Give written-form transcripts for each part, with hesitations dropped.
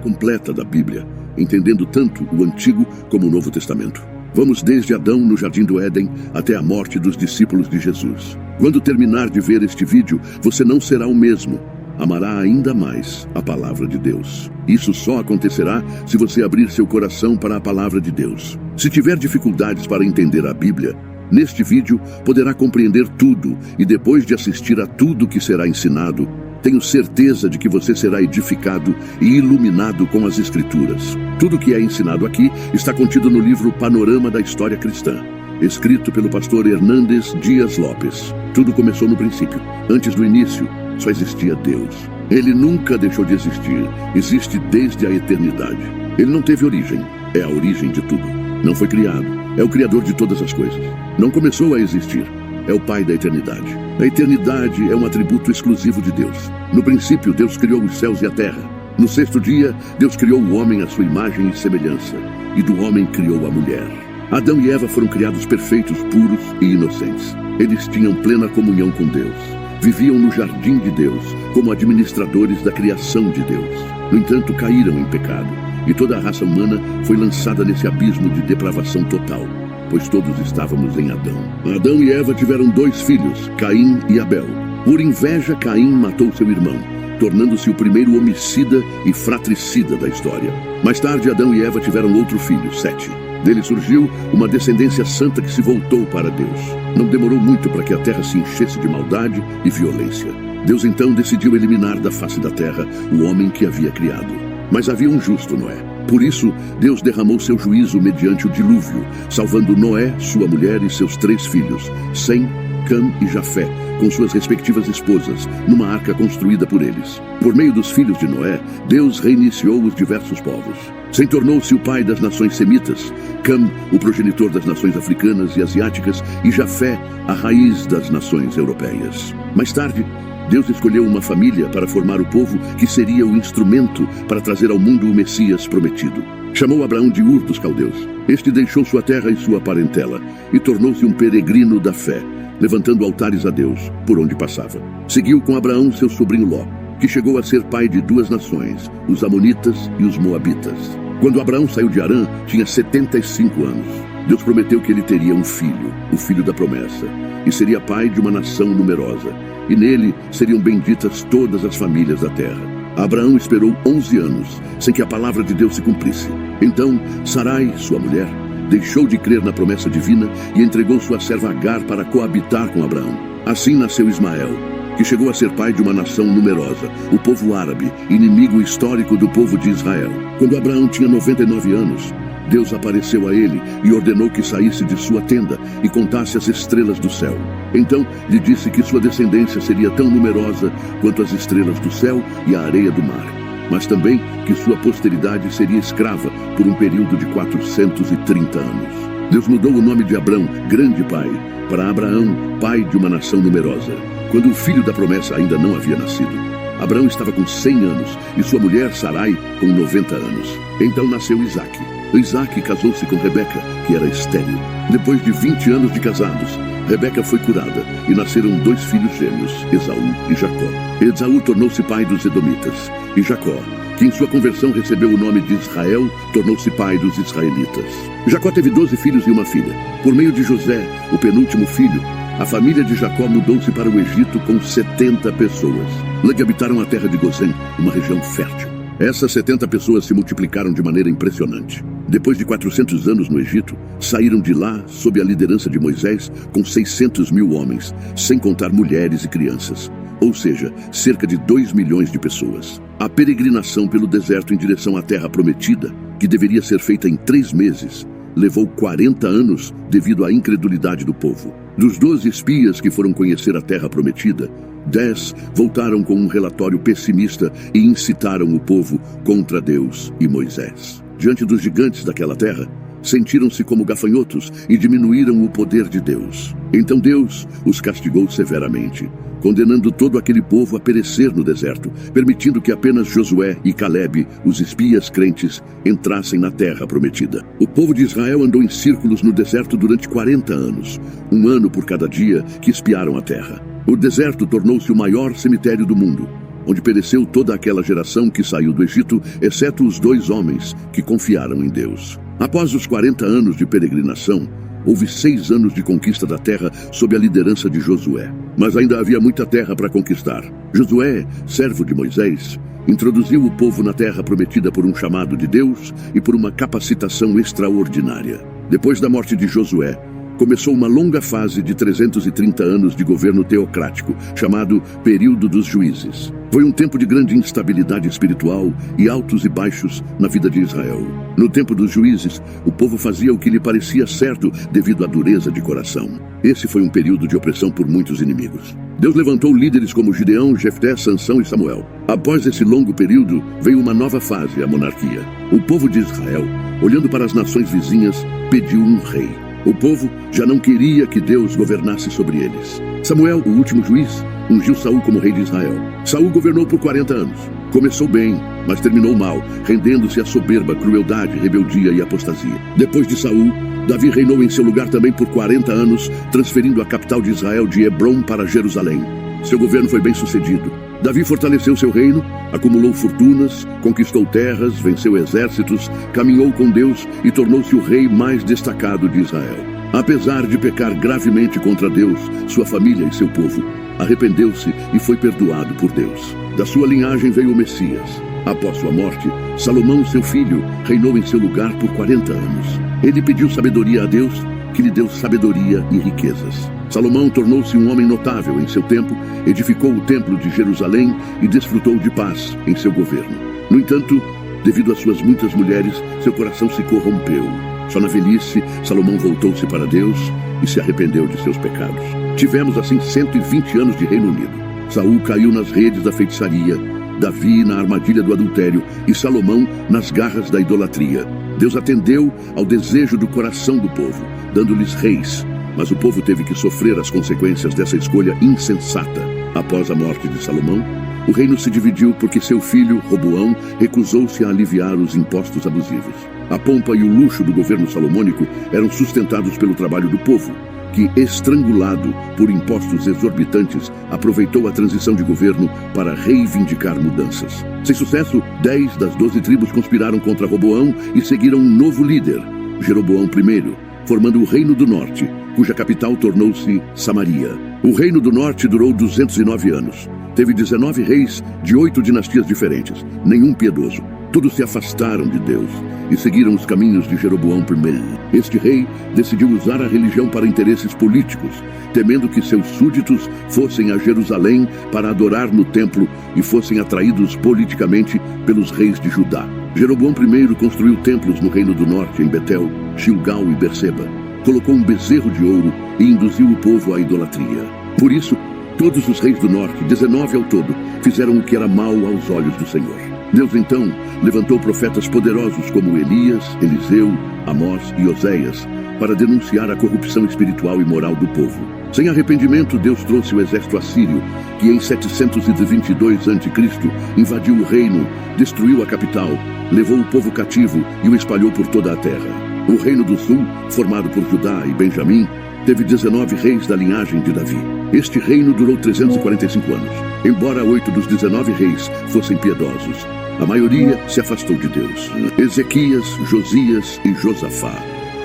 completa da Bíblia, entendendo tanto o Antigo como o Novo Testamento. Vamos desde Adão no Jardim do Éden até a morte dos discípulos de Jesus. Quando terminar de ver este vídeo, você não será o mesmo. Amará ainda mais a palavra de Deus. Isso só acontecerá se você abrir seu coração para a palavra de Deus. Se tiver dificuldades para entender a Bíblia, neste vídeo poderá compreender tudo e depois de assistir a tudo que será ensinado, tenho certeza de que você será edificado e iluminado com as Escrituras. Tudo que é ensinado aqui está contido no livro Panorama da História Cristã, escrito pelo pastor Hernandes Dias Lopes. Tudo começou no princípio. Antes do início, só existia Deus. Ele nunca deixou de existir. Existe desde a eternidade. Ele não teve origem. É a origem de tudo. Não foi criado. É o Criador de todas as coisas. Não começou a existir. É o Pai da eternidade. A eternidade é um atributo exclusivo de Deus. No princípio, Deus criou os céus e a terra. No sexto dia, Deus criou o homem à sua imagem e semelhança. E do homem criou a mulher. Adão e Eva foram criados perfeitos, puros e inocentes. Eles tinham plena comunhão com Deus. Viviam no jardim de Deus, como administradores da criação de Deus. No entanto, caíram em pecado, e toda a raça humana foi lançada nesse abismo de depravação total, pois todos estávamos em Adão. Adão e Eva tiveram 2 filhos, Caim e Abel. Por inveja, Caim matou seu irmão, tornando-se o primeiro homicida e fratricida da história. Mais tarde, Adão e Eva tiveram outro filho, Sete. Dele surgiu uma descendência santa que se voltou para Deus. Não demorou muito para que a terra se enchesse de maldade e violência. Deus então decidiu eliminar da face da terra o homem que havia criado. Mas havia um justo, Noé. Por isso, Deus derramou seu juízo mediante o dilúvio, salvando Noé, sua mulher e seus 3 filhos, Sem, Cam e Jafé, com suas respectivas esposas, numa arca construída por eles. Por meio dos filhos de Noé, Deus reiniciou os diversos povos. Sem tornou-se o pai das nações semitas, Cam, o progenitor das nações africanas e asiáticas, e Jafé, a raiz das nações europeias. Mais tarde, Deus escolheu uma família para formar o povo que seria o instrumento para trazer ao mundo o Messias prometido. Chamou Abraão de Ur dos Caldeus. Este deixou sua terra e sua parentela e tornou-se um peregrino da fé, levantando altares a Deus por onde passava. Seguiu com Abraão seu sobrinho Ló, que chegou a ser pai de 2 nações, os Amonitas e os Moabitas. Quando Abraão saiu de Harã, tinha 75 anos. Deus prometeu que ele teria um filho, o filho da promessa, e seria pai de uma nação numerosa, e nele seriam benditas todas as famílias da terra. Abraão esperou 11 anos, sem que a palavra de Deus se cumprisse. Então, Sarai, sua mulher, deixou de crer na promessa divina e entregou sua serva Agar para coabitar com Abraão. Assim nasceu Ismael, que chegou a ser pai de uma nação numerosa, o povo árabe, inimigo histórico do povo de Israel. Quando Abraão tinha 99 anos, Deus apareceu a ele e ordenou que saísse de sua tenda e contasse as estrelas do céu. Então lhe disse que sua descendência seria tão numerosa quanto as estrelas do céu e a areia do mar, mas também que sua posteridade seria escrava por um período de 430 anos. Deus mudou o nome de Abrão, grande pai, para Abraão, pai de uma nação numerosa, quando o filho da promessa ainda não havia nascido. Abraão estava com 100 anos e sua mulher Sarai com 90 anos. Então nasceu Isaque. Isaque casou-se com Rebeca, que era estéril. Depois de 20 anos de casados, Rebeca foi curada e nasceram 2 filhos gêmeos, Esaú e Jacó. Esaú tornou-se pai dos Edomitas, e Jacó, que em sua conversão recebeu o nome de Israel, tornou-se pai dos israelitas. Jacó teve 12 filhos e uma filha. Por meio de José, o penúltimo filho, a família de Jacó mudou-se para o Egito com 70 pessoas. Lá habitaram a terra de Gozém, uma região fértil. Essas 70 pessoas se multiplicaram de maneira impressionante. Depois de 400 anos no Egito, saíram de lá sob a liderança de Moisés com 600 mil homens, sem contar mulheres e crianças. Ou seja, cerca de 2 milhões de pessoas. A peregrinação pelo deserto em direção à terra prometida, que deveria ser feita em 3 meses, levou 40 anos devido à incredulidade do povo. Dos 12 espias que foram conhecer a terra prometida, 10 voltaram com um relatório pessimista e incitaram o povo contra Deus e Moisés. Diante dos gigantes daquela terra, sentiram-se como gafanhotos e diminuíram o poder de Deus. Então Deus os castigou severamente, condenando todo aquele povo a perecer no deserto, permitindo que apenas Josué e Calebe, os espias crentes, entrassem na terra prometida. O povo de Israel andou em círculos no deserto durante 40 anos, 1 ano por cada dia que espiaram a terra. O deserto tornou-se o maior cemitério do mundo. onde pereceu toda aquela geração que saiu do Egito, exceto os 2 homens que confiaram em Deus. Após os 40 anos de peregrinação, houve 6 anos de conquista da terra sob a liderança de Josué. Mas ainda havia muita terra para conquistar. Josué, servo de Moisés, introduziu o povo na terra prometida por um chamado de Deus e por uma capacitação extraordinária. Depois da morte de Josué, começou uma longa fase de 330 anos de governo teocrático, chamado Período dos Juízes. Foi um tempo de grande instabilidade espiritual e altos e baixos na vida de Israel. No tempo dos juízes, o povo fazia o que lhe parecia certo devido à dureza de coração. Esse foi um período de opressão por muitos inimigos. Deus levantou líderes como Gideão, Jefté, Sansão e Samuel. Após esse longo período, veio uma nova fase, a monarquia. O povo de Israel, olhando para as nações vizinhas, pediu um rei. O povo já não queria que Deus governasse sobre eles. Samuel, o último juiz, ungiu Saul como rei de Israel. Saul governou por 40 anos. Começou bem, mas terminou mal, rendendo-se à soberba, crueldade, rebeldia e apostasia. Depois de Saul, Davi reinou em seu lugar também por 40 anos, transferindo a capital de Israel de Hebrom para Jerusalém. Seu governo foi bem sucedido. Davi fortaleceu seu reino, acumulou fortunas, conquistou terras, venceu exércitos, caminhou com Deus e tornou-se o rei mais destacado de Israel. Apesar de pecar gravemente contra Deus, sua família e seu povo, arrependeu-se e foi perdoado por Deus. Da sua linhagem veio o Messias. Após sua morte, Salomão, seu filho, reinou em seu lugar por 40 anos. Ele pediu sabedoria a Deus, que lhe deu sabedoria e riquezas. Salomão tornou-se um homem notável em seu tempo, edificou o templo de Jerusalém e desfrutou de paz em seu governo. No entanto, devido às suas muitas mulheres, seu coração se corrompeu. Só na velhice, Salomão voltou-se para Deus e se arrependeu de seus pecados. Tivemos assim 120 anos de Reino Unido. Saul caiu nas redes da feitiçaria, Davi na armadilha do adultério e Salomão nas garras da idolatria. Deus atendeu ao desejo do coração do povo, dando-lhes reis, mas o povo teve que sofrer as consequências dessa escolha insensata. Após a morte de Salomão, o reino se dividiu porque seu filho, Roboão, recusou-se a aliviar os impostos abusivos. A pompa e o luxo do governo salomônico eram sustentados pelo trabalho do povo, que, estrangulado por impostos exorbitantes, aproveitou a transição de governo para reivindicar mudanças. Sem sucesso, 10 das 12 tribos conspiraram contra Roboão e seguiram um novo líder, Jeroboão I, formando o Reino do Norte, cuja capital tornou-se Samaria. O Reino do Norte durou 209 anos. Teve 19 reis de 8 dinastias diferentes, nenhum piedoso. Todos se afastaram de Deus e seguiram os caminhos de Jeroboão I. Este rei decidiu usar a religião para interesses políticos, temendo que seus súditos fossem a Jerusalém para adorar no templo e fossem atraídos politicamente pelos reis de Judá. Jeroboão I construiu templos no Reino do Norte, em Betel, Gilgal e Berseba. Colocou um bezerro de ouro e induziu o povo à idolatria. Por isso, todos os reis do norte, 19 ao todo, fizeram o que era mal aos olhos do Senhor. Deus então levantou profetas poderosos como Elias, Eliseu, Amós e Oséias para denunciar a corrupção espiritual e moral do povo. Sem arrependimento, Deus trouxe o exército assírio, que em 722 a.C. invadiu o reino, destruiu a capital, levou o povo cativo e o espalhou por toda a terra. O reino do sul, formado por Judá e Benjamim, teve 19 reis da linhagem de Davi. Este reino durou 345 anos. Embora 8 dos 19 reis fossem piedosos, a maioria se afastou de Deus. Ezequias, Josias e Josafá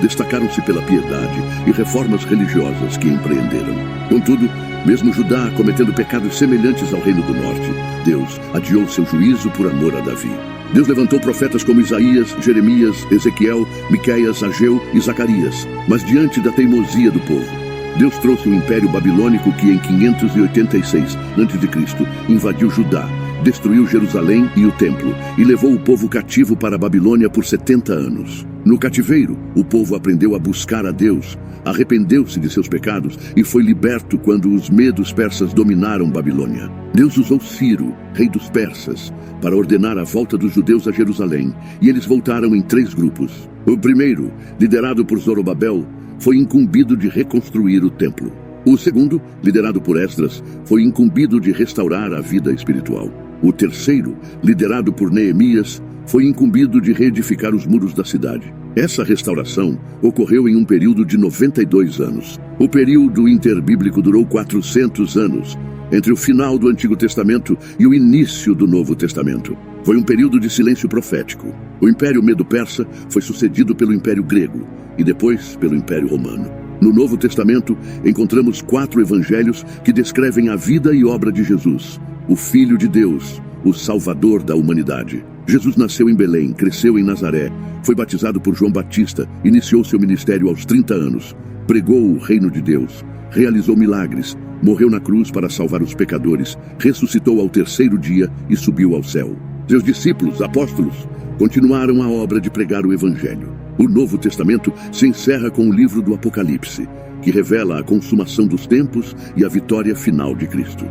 destacaram-se pela piedade e reformas religiosas que empreenderam. Contudo, mesmo Judá cometendo pecados semelhantes ao Reino do Norte, Deus adiou seu juízo por amor a Davi. Deus levantou profetas como Isaías, Jeremias, Ezequiel, Miqueias, Ageu e Zacarias, mas diante da teimosia do povo, Deus trouxe o Império Babilônico que em 586 a.C. invadiu Judá, destruiu Jerusalém e o templo e levou o povo cativo para a Babilônia por 70 anos. No cativeiro, o povo aprendeu a buscar a Deus, arrependeu-se de seus pecados e foi liberto quando os medos persas dominaram Babilônia. Deus usou Ciro, rei dos persas, para ordenar a volta dos judeus a Jerusalém, e eles voltaram em 3 grupos. O primeiro, liderado por Zorobabel, foi incumbido de reconstruir o templo. O segundo, liderado por Esdras, foi incumbido de restaurar a vida espiritual. O terceiro, liderado por Neemias, foi incumbido de reedificar os muros da cidade. Essa restauração ocorreu em um período de 92 anos. O período interbíblico durou 400 anos, entre o final do Antigo Testamento e o início do Novo Testamento. Foi um período de silêncio profético. O Império Medo-Persa foi sucedido pelo Império Grego e depois pelo Império Romano. No Novo Testamento, encontramos 4 evangelhos que descrevem a vida e obra de Jesus, o Filho de Deus, o Salvador da humanidade. Jesus nasceu em Belém, cresceu em Nazaré, foi batizado por João Batista, iniciou seu ministério aos 30 anos, pregou o reino de Deus, realizou milagres, morreu na cruz para salvar os pecadores, ressuscitou ao 3º dia e subiu ao céu. Seus discípulos, apóstolos, continuaram a obra de pregar o Evangelho. O Novo Testamento se encerra com o livro do Apocalipse, que revela a consumação dos tempos e a vitória final de Cristo.